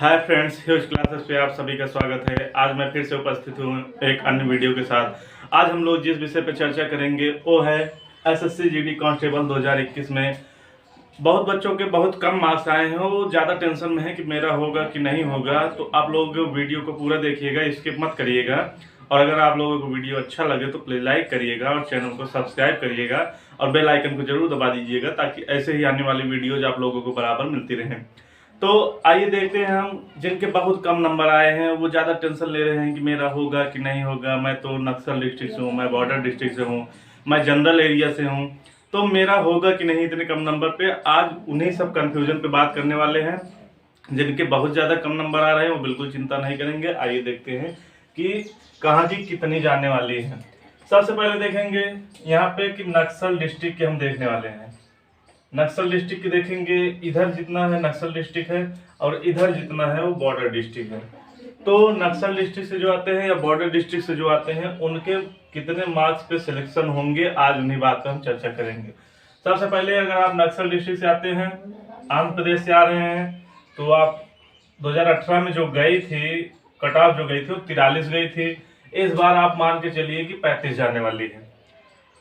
Hi friends, huge classes पे आप सभी का स्वागत है। आज मैं फिर से उपस्थित हूँ एक अन्य वीडियो के साथ। आज हम लोग जिस विषय पर चर्चा करेंगे वो है एसएससी जीडी कांस्टेबल 2021 में बहुत बच्चों के बहुत कम मार्क्स आए हैं। वो ज़्यादा टेंशन में है कि मेरा होगा कि नहीं होगा। तो आप लोग वीडियो को पूरा देखिएगा, स्किप मत करिएगा। और अगर आप लोगों को वीडियो अच्छा लगे तो प्लीज़ लाइक करिएगा और चैनल को सब्सक्राइब करिएगा और बेल आइकन को जरूर दबा दीजिएगा, ताकि ऐसे ही आने वाली वीडियोज आप लोगों को बराबर मिलती रहें। तो आइए देखते हैं हम जिनके बहुत कम नंबर आए हैं वो ज़्यादा टेंशन ले रहे हैं कि मेरा होगा कि नहीं होगा। मैं तो नक्सल डिस्ट्रिक्ट से हूँ, मैं बॉर्डर डिस्ट्रिक्ट से हूँ, मैं जनरल एरिया से हूँ, तो मेरा होगा कि नहीं इतने कम नंबर पे। आज उन्हीं सब कंफ्यूजन पे बात करने वाले हैं। जिनके बहुत ज़्यादा कम नंबर आ रहे हैं वो बिल्कुल चिंता नहीं करेंगे। आइए देखते हैं कि कहाँ की कितनी जाने वाली है। सबसे पहले देखेंगे यहाँ पे कि नक्सल डिस्ट्रिक्ट के हम देखने वाले हैं। नक्सल डिस्ट्रिक्ट की देखेंगे, इधर जितना है नक्सल डिस्ट्रिक्ट है और इधर जितना है वो बॉर्डर डिस्ट्रिक्ट है। तो नक्सल डिस्ट्रिक्ट से जो आते हैं या बॉर्डर डिस्ट्रिक्ट से जो आते हैं उनके कितने मार्क्स पे सिलेक्शन होंगे, आज उन्हीं बात पर हम चर्चा करेंगे। सबसे पहले अगर आप नक्सल डिस्ट्रिक्ट से आते हैं, आंध्र प्रदेश से आ रहे हैं, तो आप 2018 में जो गई थी कट ऑफ जो गई थी वो 43 गई थी। इस बार आप मान के चलिए कि 35 जाने वाली है।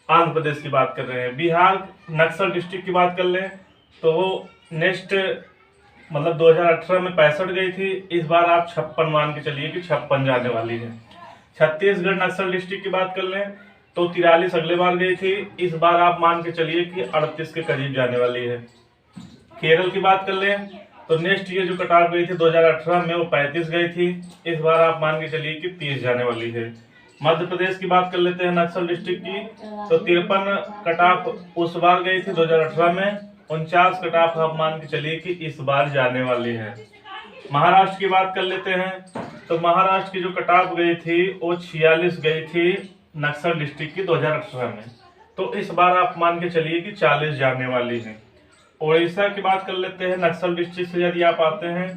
आंध्र प्रदेश की बात कर रहे हैं। बिहार नक्सल डिस्ट्रिक्ट की बात कर लें तो वो नेक्स्ट मतलब 2018 में 65 गई थी, इस बार आप 56 मान के चलिए कि 56 जाने वाली है। छत्तीसगढ़ नक्सल डिस्ट्रिक्ट की बात कर लें तो 43 अगले बार गई थी, इस बार आप मान के चलिए कि 38 के करीब जाने वाली है। केरल की बात कर लें तो नेक्स्ट ईयर जो कट ऑफ गई थी 2018 में वो 35 गई थी, इस बार आप मान के चलिए कि 30 जाने वाली है। मध्य प्रदेश की बात कर लेते हैं नक्सल डिस्ट्रिक्ट की, तो 53 कट ऑफ उस बार गई थी 2018 में, 49 कट ऑफ आप मान के चलिए कि इस बार जाने वाली है। महाराष्ट्र की बात कर लेते हैं तो महाराष्ट्र की जो कट ऑफ गई थी वो 46 गई थी नक्सल डिस्ट्रिक्ट की 2018 में, तो इस बार आप मान के चलिए कि 40 जाने वाली है। उड़ीसा की बात कर लेते हैं, नक्सल डिस्ट्रिक्ट से यदि आप आते हैं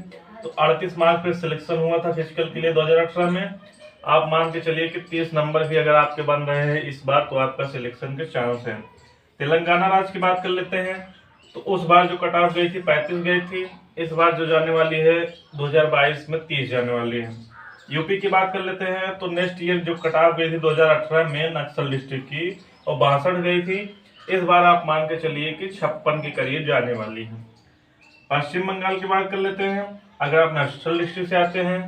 तो 38 मार्क्स पे सिलेक्शन हुआ था फिजिकल के लिए 2018 में। आप मान के चलिए कि 30 नंबर भी अगर आपके बन रहे हैं इस बार तो आपका सिलेक्शन के चांस है। तेलंगाना राज्य की बात कर लेते हैं तो उस बार जो कट ऑफ गई थी 35 गई थी, इस बार जो जाने वाली है 2022 में 30 जाने वाली है। यूपी की बात कर लेते हैं तो नेक्स्ट ईयर जो कट ऑफ गई थी 2018 में नक्सल डिस्ट्रिक्ट की और 62 गई थी, इस बार आप मान के चलिए कि 56 के करीब जाने वाली है। पश्चिम बंगाल की बात कर लेते हैं, अगर आप नक्सल डिस्ट्रिक्ट से आते हैं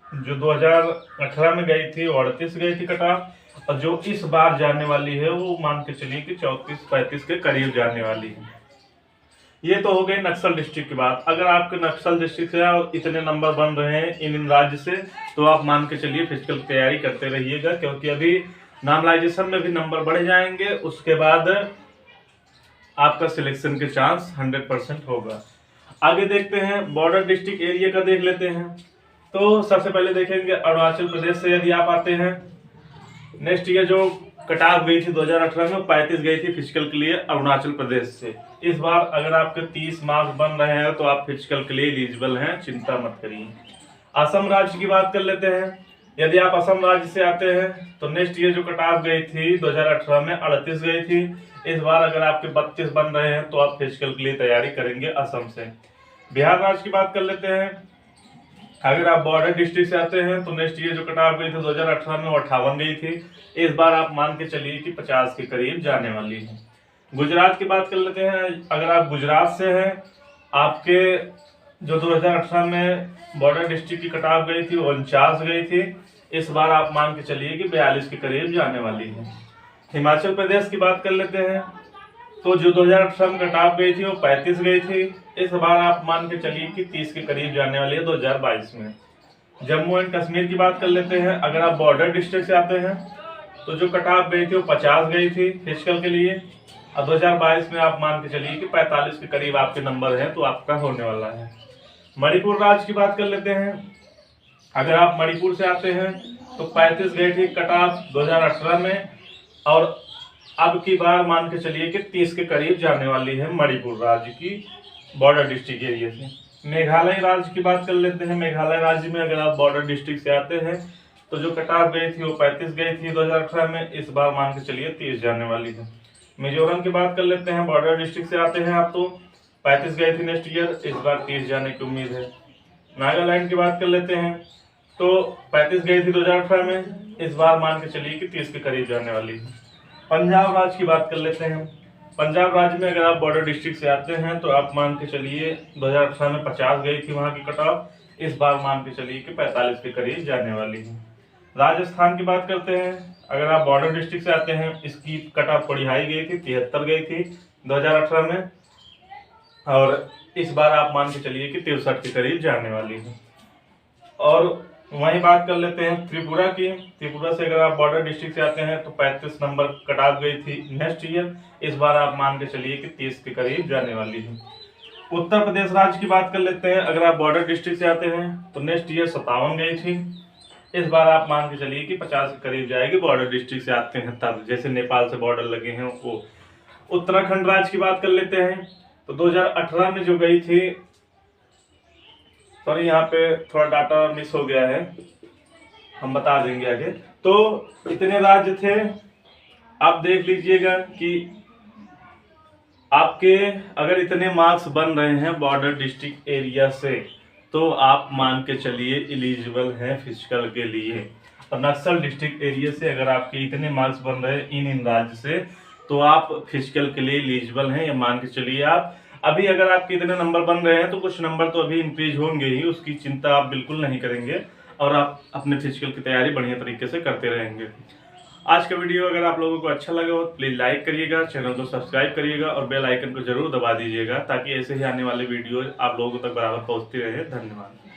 जो 2018 में गई थी 38 गई थी कट ऑफ, और जो इस बार जाने वाली है वो मान के चलिए कि 34-35 के करीब जाने वाली है। ये तो हो गई नक्सल डिस्ट्रिक्ट की बात। अगर आपके नक्सल डिस्ट्रिक्ट से इतने नंबर बन रहे हैं इन राज्य से तो आप मान के चलिए फिजिकल की तैयारी करते रहिएगा, क्योंकि अभी नॉर्मलाइजेशन में भी नंबर बढ़ जाएंगे, उसके बाद आपका सिलेक्शन के चांस 100% होगा। आगे देखते हैं बॉर्डर डिस्ट्रिक्ट एरिया का देख लेते हैं। तो सबसे पहले देखेंगे अरुणाचल प्रदेश से यदि आप आते हैं, नेक्स्ट ईयर जो कट ऑफ गई थी 2018 में 35 गई थी फिजिकल के लिए अरुणाचल प्रदेश से। इस बार अगर आपके 30 मार्क्स बन रहे हैं तो आप फिजिकल के लिए एलिजिबल हैं, चिंता मत करिए। असम राज्य की बात कर लेते हैं, यदि आप असम राज्य से आते हैं तो नेक्स्ट ईयर जो कट ऑफ गई थी 2018 में 38 गई थी, इस बार अगर आपके 32 बन रहे हैं तो आप फिजिकल के लिए तैयारी करेंगे असम से। बिहार राज्य की बात कर लेते हैं, अगर आप बॉर्डर डिस्ट्रिक्ट से आते हैं तो नेक्स्ट ईयर जो कट ऑफ गई थी 2018 में 58 गई थी, इस बार आप मान के चलिए कि 50 के करीब जाने वाली है। गुजरात की बात कर लेते हैं, अगर आप गुजरात से हैं, आपके जो 2018 में बॉर्डर डिस्ट्रिक्ट की कट ऑफ गई थी 49 गई थी, इस बार आप मान के चलिए कि 42 के करीब जाने वाली है। हिमाचल प्रदेश की बात कर लेते हैं तो जो 2018 में कट ऑफ गई थी वो 35 गई थी, इस बार आप मान के चलिए कि 30 के करीब जाने वाली है 2022 में। जम्मू एंड कश्मीर की बात कर लेते हैं, अगर आप बॉर्डर डिस्ट्रिक्ट से आते हैं तो जो कट ऑफ गई थी वो 50 गई थी फिजिकल के लिए, और 2022 में आप मान के चलिए कि 45 के करीब आपके नंबर हैं तो आपका होने वाला है। मणिपुर राज्य की बात कर लेते हैं, अगर आप मणिपुर से आते हैं तो 35 गई थी कट ऑफ 2018 में, और अब की बार मान के चलिए कि 30 के करीब जाने वाली है मणिपुर राज्य की बॉर्डर डिस्ट्रिक्ट एरिया से। मेघालय राज्य की बात कर लेते हैं, मेघालय राज्य में अगर आप बॉर्डर डिस्ट्रिक्ट से आते हैं तो जो कट ऑफ गई थी वो 35 गई थी 2018 में, इस बार मान के चलिए 30 जाने वाली है। मिजोरम की बात कर लेते हैं, बॉर्डर डिस्ट्रिक्ट से आते हैं आप तो 35 गई थी नेक्स्ट ईयर, इस बार 30 जाने की उम्मीद है। नागालैंड की बात कर लेते हैं तो 35 गई थी 2018 में, इस बार मान के चलिए कि 30 के करीब जाने वाली है। पंजाब राज्य की बात कर लेते हैं। पंजाब राज्य में अगर आप बॉर्डर डिस्ट्रिक्ट से आते हैं तो आप मान के चलिए 2018 में 50 गई थी वहां की कट ऑफ, इस बार मान के चलिए कि 45 के करीब जाने वाली है। राजस्थान की बात करते हैं, अगर आप बॉर्डर डिस्ट्रिक्ट से आते हैं इसकी कट ऑफ थोड़ी हाई गई थी, 73 गई थी 2018 में, और इस बार आप मान के चलिए कि 63 के करीब जाने वाली है। और वहीं बात कर लेते हैं त्रिपुरा की। त्रिपुरा से अगर आप बॉर्डर डिस्ट्रिक्ट से आते हैं तो 35 नंबर कट ऑफ गई थी नेक्स्ट ईयर, इस बार आप मान के चलिए कि 30 के करीब जाने वाली है। उत्तर प्रदेश राज्य की बात कर लेते हैं, अगर आप बॉर्डर डिस्ट्रिक्ट से आते हैं तो नेक्स्ट ईयर 57 गई थी, इस बार आप मान के चलिए कि 50 के करीब जाएगी। बॉर्डर डिस्ट्रिक्ट से आते हैं तब, जैसे नेपाल से बॉर्डर लगे हैं वो। उत्तराखंड राज्य की बात कर लेते हैं तो 2018 में जो गई थी, सॉरी यहाँ पे थोड़ा डाटा मिस हो गया है, हम बता देंगे आगे। तो इतने राज्य थे, आप देख लीजिएगा कि आपके अगर इतने मार्क्स बन रहे हैं बॉर्डर डिस्ट्रिक्ट एरिया से तो आप मान के चलिए एलिजिबल हैं फिजिकल के लिए। और नक्सल डिस्ट्रिक्ट एरिया से अगर आपके इतने मार्क्स बन रहे हैं इन राज्य से तो आप फिजिकल के लिए एलिजिबल हैं, या मान के चलिए आप अभी अगर आपके इतने नंबर बन रहे हैं तो कुछ नंबर तो अभी इंक्रीज होंगे ही, उसकी चिंता आप बिल्कुल नहीं करेंगे और आप अपने फिजिकल की तैयारी बढ़िया तरीके से करते रहेंगे। आज का वीडियो अगर आप लोगों को अच्छा लगा हो प्लीज़ लाइक करिएगा, चैनल को सब्सक्राइब करिएगा और बेल आइकन को जरूर दबा दीजिएगा ताकि ऐसे ही आने वाले वीडियो आप लोगों तक बराबर पहुंचती रहे। धन्यवाद।